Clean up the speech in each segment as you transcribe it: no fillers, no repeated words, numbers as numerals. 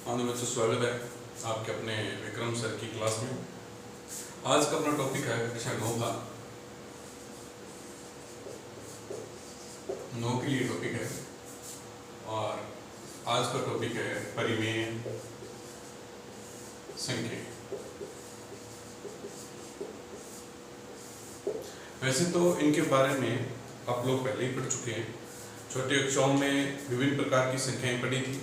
हाँ तो बच्चों, स्वागत है आपके अपने विक्रम सर की क्लास में। आज का अपना टॉपिक है कक्षा 9 का। 9 के लिए टॉपिक है और आज का टॉपिक है परिमेय संख्या। वैसे तो इनके बारे में आप लोग पहले ही पढ़ चुके हैं। छोटे कक्षाओं में विभिन्न प्रकार की संख्याएं पढ़ी थी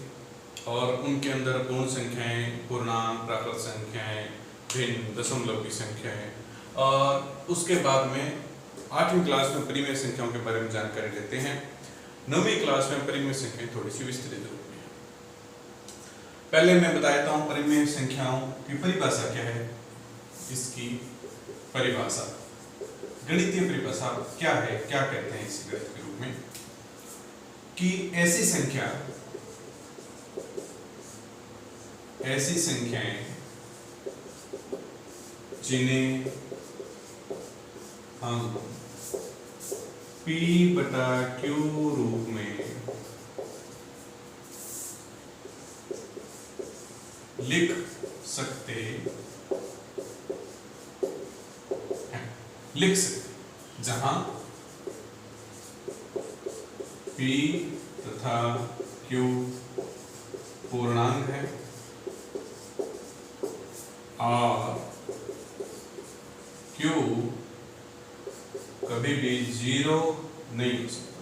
और उनके अंदर पूर्ण संख्याएं, पूर्णांक, प्राकृत संख्याएं, भिन्न, दशमलव की संख्याएं, और उसके बाद में 8वीं क्लास में परिमेय संख्याओं के बारे में जानकारी लेते हैं। 9वीं क्लास में परिमेय संख्याएं थोड़ी सी विस्तृत रूप में। पहले मैं बता देता हूं परिमेय संख्याओं की परिभाषा क्या है। इसकी परिभाषा, गणितीय परिभाषा क्या है, क्या कहते हैं इस गणित के रूप में, कि ऐसी संख्याएं जिन्हें हम P/Q रूप में लिख सकते जहां P तथा Q पूर्णांक है और Q कभी भी 0 नहीं हो सकता।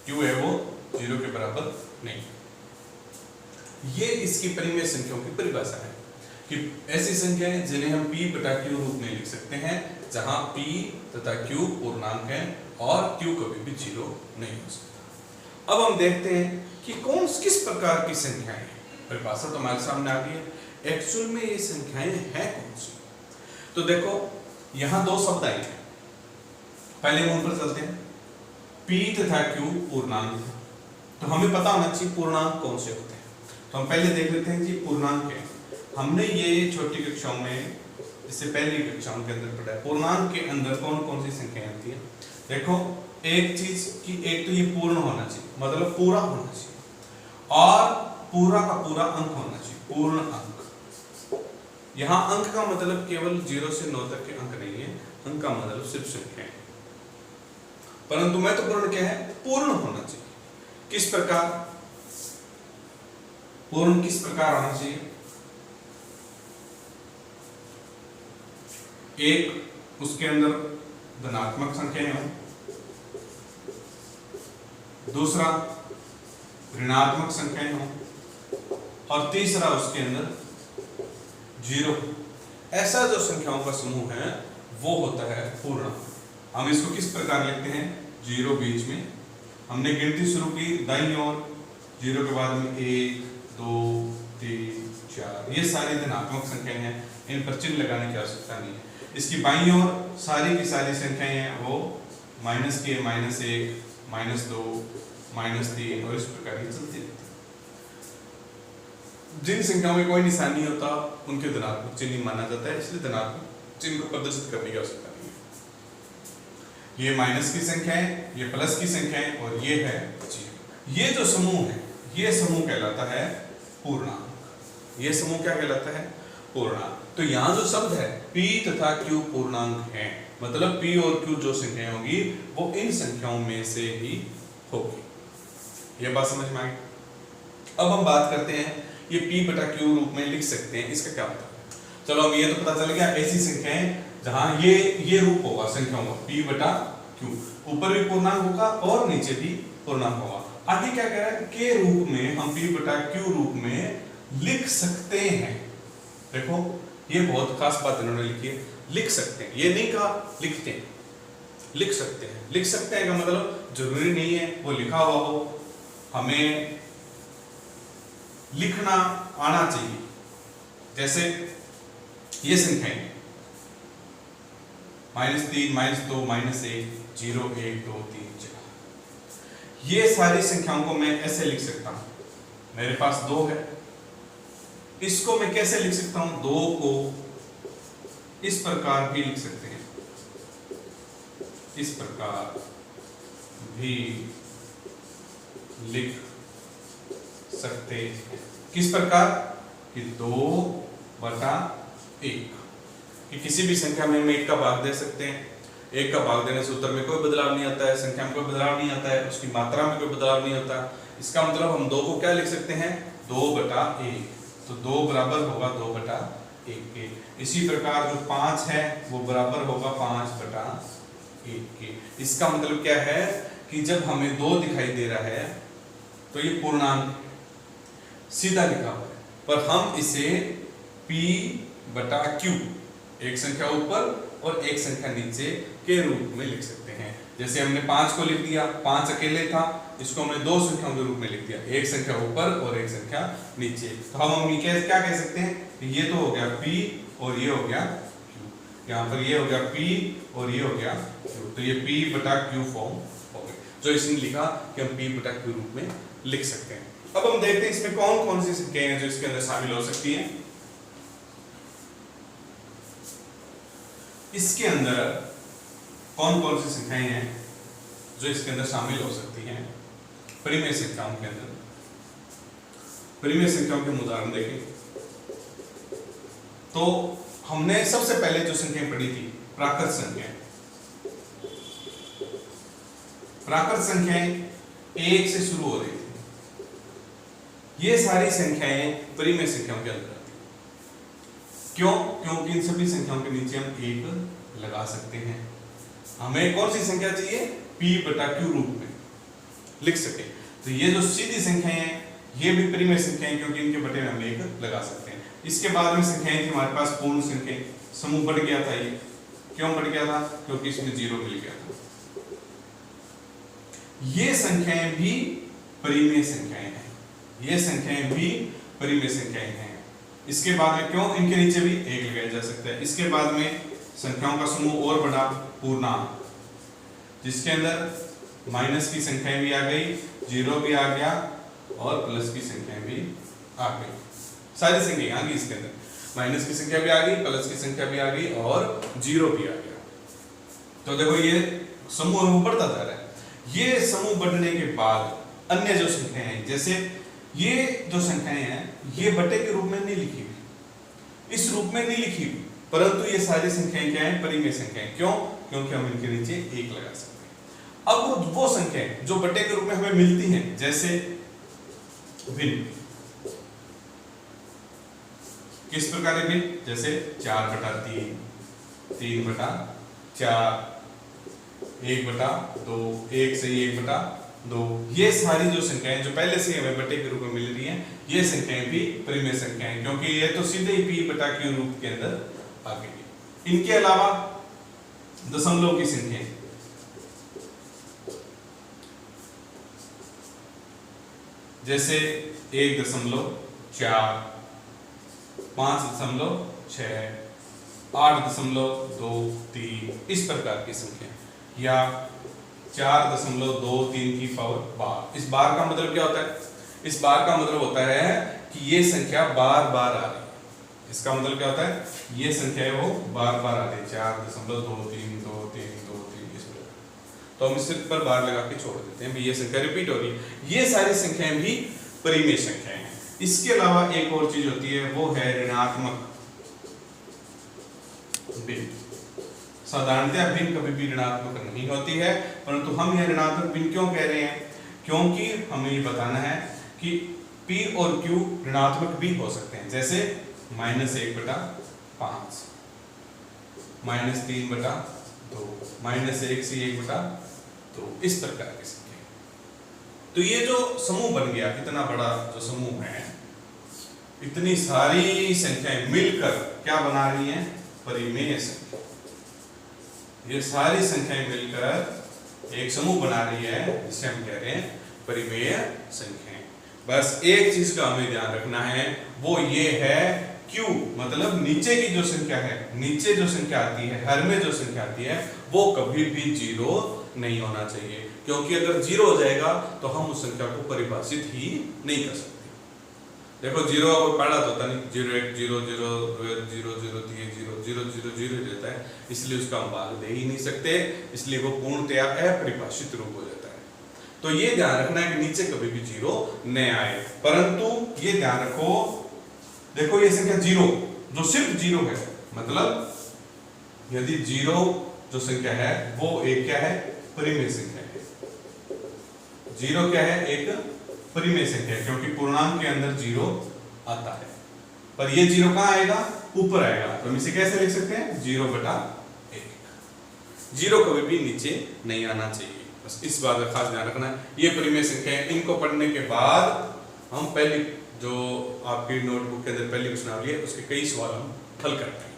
Q है वो 0 के बराबर नहीं। ये इसकी परिमेय संख्याओं की परिभाषा है कि ऐसी संख्याएं जिन्हें हम P/Q रूप में लिख सकते हैं जहां P तथा Q पूर्णांक है और Q कभी भी 0 नहीं हो सकता। अब हम देखते हैं कि किस प्रकार की संख्याएं हैं। परिभाषा तो हमारे सामने आ गई है, एक्चुअल में ये संख्याएं हैं कौन सी। तो देखो यहां दो शब्द आए हैं, पहले हम उन पर चलते हैं। P तथा Q पूर्णांक है, तो हमें पता होना चाहिए पूर्णांक कौन से होते हैं। तो हम पहले देख लेते हैं कि पूर्णांक क्या है। हमने ये छोटी कक्षाओं में, इससे पहले कक्षाओं के अंदर पढ़ा है पूर्णांक के अंदर कौन कौन सी संख्याएं आती है। देखो एक चीज कि एक तो ये पूर्ण होना चाहिए, मतलब पूरा होना चाहिए, और पूरा का पूरा अंक होना चाहिए, पूर्ण अंक। यहाँ अंक का मतलब केवल 0 से 9 तक के अंक नहीं है, अंक का मतलब सिर्फ संख्या है। परंतु महत्वपूर्ण क्या है, पूर्ण होना चाहिए। किस प्रकार पूर्ण, किस प्रकार होना चाहिए। एक, उसके अंदर धनात्मक संख्याएं हो, दूसरा ऋणात्मक संख्याएं हो, और तीसरा उसके अंदर 0। ऐसा जो संख्याओं का समूह है वो होता है पूर्ण। हम इसको किस प्रकार लिखते हैं, 0 बीच में, हमने गिनती शुरू की दाईं ओर, 0 के बाद में 1 2 3 4, ये सारी धनात्मक संख्याएं हैं, इन पर चिन्ह लगाने की आवश्यकता नहीं है। इसकी बाईं ओर सारी की सारी संख्याएं हैं वो -k, -1, -2, -3 और इस प्रकार की चलती रहती है। जिन संख्याओं में कोई निशान नहीं होता उनके धनात्मक चिन्ह माना जाता है, इसलिए धनात्मक चिन्ह को प्रदर्शित करने की आवश्यकता नहीं है। ये माइनस की संख्या है, ये प्लस की संख्या है, और ये है 0। ये जो समूह है, ये समूह कहलाता है पूर्णांक। ये समूह क्या कहलाता है, पूर्णांक। तो यहाँ जो शब्द है P तथा Q पूर्णांक है, मतलब P और Q जो संख्याएं होगी वो इन संख्याओं में से ही होगी। ये बात समझ में आई। अब हम बात करते हैं ये P/Q रूप में लिख सकते हैं, इसका क्या मतलब है। चलो अब ये तो पता चल गया, ऐसी संख्याएं जहां ये रूप होगा संख्याओं का P/Q, ऊपर भी पूर्णांक होगा और नीचे भी पूर्णांक होगा। आगे क्या कह रहा है, के रूप में हम P/Q रूप में लिख सकते हैं। देखो ये बहुत खास बात इन्होंने लिखी है, लिख सकते हैं, ये नहीं कहा लिखते हैं, लिख सकते हैं। लिख सकते हैं का मतलब जरूरी नहीं है वो लिखा हुआ हो, हमें लिखना आना चाहिए। जैसे ये संख्याएं -3, -2, -1, 0, 1, 2, 3, 4, ये सारी संख्याओं को मैं ऐसे लिख सकता हूं। मेरे पास 2 है, इसको मैं कैसे लिख सकता हूं, 2 को इस प्रकार भी लिख सकते हैं, इस प्रकार भी लिख सकते हैं। किस प्रकार, कि 2/1 कि किसी भी संख्या में हम 1 का भाग दे सकते हैं। 1 का भाग देने से उत्तर में कोई बदलाव नहीं आता है, संख्या में कोई बदलाव नहीं आता है, उसकी मात्रा में कोई बदलाव नहीं होता। इसका मतलब हम 2 को क्या लिख सकते हैं, 2/1। तो 2 बराबर होगा 2/1 के। इसी प्रकार जो 5 है वो बराबर होगा 5/1 के। इसका मतलब क्या है कि जब हमें 2 दिखाई दे रहा है तो ये पूर्णांक सीधा लिखा हुआ है, पर हम इसे p/q, एक संख्या ऊपर और एक संख्या नीचे के रूप में लिख सकते हैं। जैसे हमने 5 को लिख दिया, 5 अकेले था, इसको हमने 2 संख्याओं के रूप में लिख दिया, एक संख्या ऊपर और एक संख्या नीचे। तो हम क्या कह सकते हैं, ये तो हो गया p और ये हो गया q, यहाँ पर ये हो गया p और ये हो गया q, तो ये p/q फॉर्म हो गया जो इसने लिखा कि हम p/q रूप में लिख सकते हैं। अब हम देखते हैं इसमें कौन कौन सी संख्याएं हैं जो इसके अंदर शामिल हो सकती हैं। इसके अंदर कौन कौन सी संख्याएं हैं जो इसके अंदर शामिल हो सकती हैं। परिमेय संख्याओं के अंदर, परिमेय संख्याओं के उदाहरण देखें तो हमने सबसे पहले जो संख्याएं पढ़ी थी प्राकृत संख्याएं। प्राकृत संख्याएं 1 से शुरू हो रही थी। ये सारी संख्याएं परिमेय संख्याओं के अंदर आती हैं। क्यों? क्योंकि इन सभी संख्याओं के नीचे हम 1 लगा सकते हैं। हमें कौन सी संख्या चाहिए, p/q रूप में लिख सके। तो ये जो सीधी संख्याएं हैं ये भी परिमेय संख्याएं, क्योंकि इनके बटे में हम 1 लगा सकते हैं। इसके बाद में संख्याएं थी हमारे पास पूर्ण संख्याएं, समूह बढ़ गया था। ये क्यों बढ़ गया था, क्योंकि इसमें 0 मिल गया था। ये संख्याएं भी परिमेय संख्याएं हैं, ये संख्याएं भी परिमेय संख्याएं हैं। इसके बाद में क्यों, इनके नीचे भी 1 लगाया जा सकता है। इसके बाद में संख्याओं का समूह और बड़ा, पूर्णांक, जिसके अंदर माइनस की संख्याएं भी आ गई, 0 भी आ गया और प्लस की संख्याएं भी आ गई। सारी संख्याएं आ गई इसके अंदर, माइनस की संख्या भी आ गई, प्लस की संख्या भी आ गई और 0 भी आ गया। तो देखो ये समूह बढ़ता जा रहा है। ये समूह बढ़ने के बाद अन्य जो संख्याएं हैं, जैसे ये जो संख्याएं हैं ये बटे के रूप में नहीं लिखी हुई, इस रूप में नहीं लिखी हुई, परंतु ये सारी संख्याएं क्या हैं, परिमेय संख्याएं। क्यों? क्योंकि हम इनके नीचे 1 लगा सकते हैं। अब वो संख्याएं जो बटे के रूप में हमें मिलती हैं, जैसे भिन्न, किस प्रकार के भिन्न, जैसे 4/3, 3/4, 1/2, 1 से 1/2, ये सारी जो संख्याएं जो पहले से हमें बटे के रूप में मिल रही हैं, ये संख्याएं भी परिमेय संख्याएं, क्योंकि ये तो सीधे ही p/q रूप के अंदर आ गई। इनके अलावा दशमलव की संख्याएं, जैसे 1.4, 5.6, 8.23, इस प्रकार की संख्या, या 4.23 की पावर 12। इस बार का मतलब क्या होता है, इस बार का मतलब होता है कि ये संख्या बार बार आ रही है। इसका मतलब क्या होता है, ये संख्या है वो बार बार आ रही है, 4.23, 2, 3, 2, 3, इस प्रकार। तो हम इस पर बार लगा के छोड़ देते हैं, ये संख्या रिपीट हो रही है। ये सारी संख्याएं भी परिमेय संख्याएं हैं। इसके अलावा एक और चीज होती है, वो है ऋणात्मक भिन्न। साधारणतः भिन्न कभी भी ऋणात्मक नहीं होती है, परंतु हम यह ऋणात्मक भिन्न क्यों कह रहे हैं, क्योंकि हमें ये बताना है कि p और q ऋणात्मक भी हो सकते हैं। जैसे -1/5, -3/2, -1 से 1/2, इस प्रकार की संख्या। तो ये जो समूह बन गया, इतना बड़ा जो समूह है, इतनी सारी संख्याएं मिलकर क्या बना रही हैं, परिमेय संख्या। ये सारी संख्याएं मिलकर एक समूह बना रही है, जिसे हम कह रहे हैं परिमेय संख्याएं। बस एक चीज का हमें ध्यान रखना है, वो ये है q, मतलब नीचे की जो संख्या है, नीचे जो संख्या आती है, हर में जो संख्या आती है, वो कभी भी 0 नहीं होना चाहिए, क्योंकि अगर 0 हो जाएगा तो हम उस संख्या को परिभाषित ही नहीं कर सकते। देखो 0 को पढ़ा तो होता नहीं, 0 1 0 0 0 0 3 0 0 0 0 रहता है, इसलिए उसका हम भाग दे ही नहीं सकते, इसलिए वो पूर्णतया अपरिभाषित रूप हो जाता है। तो ये ध्यान रखना है कि नीचे कभी भी 0 न आए, परंतु ये ध्यान रखो देखो ये संख्या 0 जो सिर्फ 0 है, मतलब यदि 0 जो संख्या है वो एक क्या है, परिमेय संख्या है। 0 क्या है, एक परिमेय संख्या है, क्योंकि पूर्णांक के अंदर 0 आता है। पर ये 0 कहां आएगा, ऊपर आएगा, तो हम इसे कैसे लिख सकते हैं, 0/1। 0 कभी भी नीचे नहीं आना चाहिए, बस इस बात का खास ध्यान रखना है। ये परिमेय संख्या है, इनको पढ़ने के बाद हम पहली जो आपकी नोटबुक के अंदर पहली प्रश्नावली है उसके कई सवाल हम हल करते हैं।